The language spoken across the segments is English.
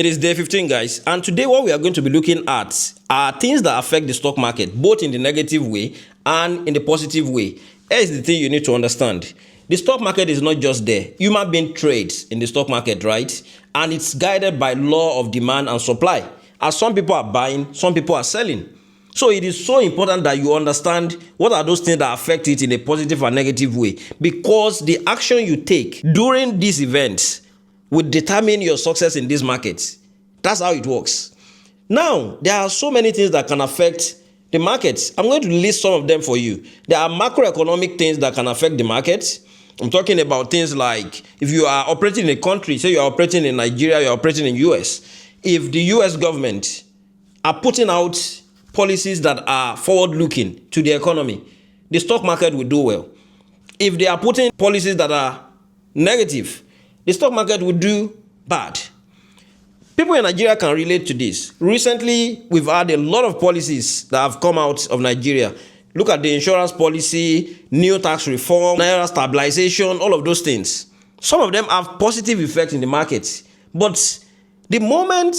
It is day 15, guys, and today what we are going to be looking at are things that affect the stock market, both in the negative way and in the positive way. Here is the thing you need to understand. The stock market is not just there. Human being trades in the stock market, right? And it's guided by law of demand and supply. As some people are buying, some people are selling. So it is so important that you understand what are those things that affect it in a positive and negative way, because the action you take during these events will determine your success in this market. That's how it works. Now, there are so many things that can affect the markets. I'm going to list some of them for you. There are macroeconomic things that can affect the market. I'm talking about things like if you are operating in a country, say you are operating in Nigeria, you are operating in US. If the US government are putting out policies that are forward-looking to the economy, the stock market will do well. If they are putting policies that are negative, the stock market will do bad. People in Nigeria can relate to this. Recently, we've had a lot of policies that have come out of Nigeria. Look at the insurance policy, new tax reform, naira stabilization, all of those things. Some of them have positive effects in the market. But the moment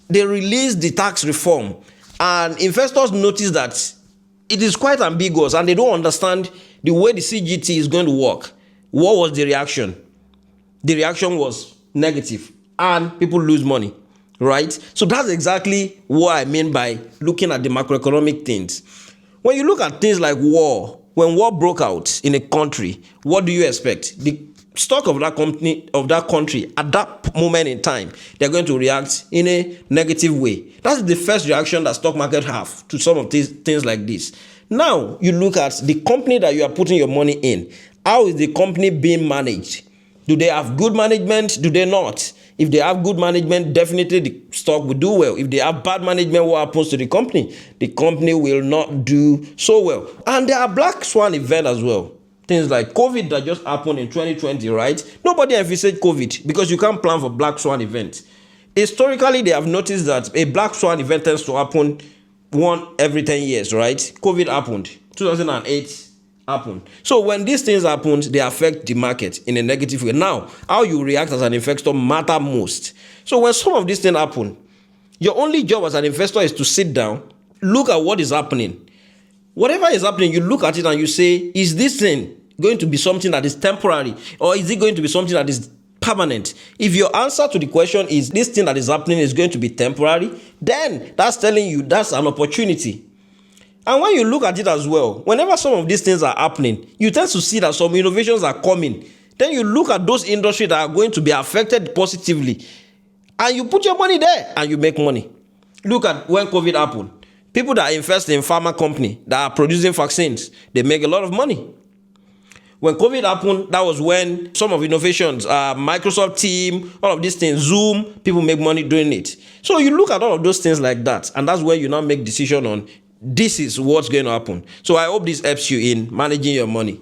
they release the tax reform and investors notice that it is quite ambiguous and they don't understand the way the CGT is going to work, what was the reaction? The reaction was negative and people lose money, right? So that's exactly what I mean by looking at the macroeconomic things. When you look at things like war, when war broke out in a country, what do you expect? The stock of that country at that moment in time, they're going to react in a negative way. That's the first reaction that stock market have to some of these things like this. Now you look at the company that you are putting your money in. How is the company being managed? Do they have good management? Do they not? If they have good management, definitely the stock will do well. If they have bad management, what happens to the company? The company will not do so well. And there are black swan events as well. Things like COVID that just happened in 2020, right? Nobody envisaged COVID because you can't plan for black swan events. Historically, they have noticed that a black swan event tends to happen one every 10 years, right? COVID happened. 2008 happened. So when these things happen, they affect the market in a negative way. Now, how you react as an investor matter most. So when some of these things happen, your only job as an investor is to sit down, look at what is happening. Whatever is happening, you look at it and you say, is this thing going to be something that is temporary, or is it going to be something that is permanent? If your answer to the question is this thing that is happening is going to be temporary, then that's telling you that's an opportunity. And when you look at it as well, whenever some of these things are happening, you tend to see that some innovations are coming. Then you look at those industries that are going to be affected positively, and you put your money there and you make money. Look at when COVID happened. People that invest in pharma company that are producing vaccines, they make a lot of money. When COVID happened, that was when some of innovations, Microsoft Team, all of these things, Zoom, people make money doing it. So you look at all of those things like that, and that's where you now make decision on this is what's going to happen. So I hope this helps you in managing your money.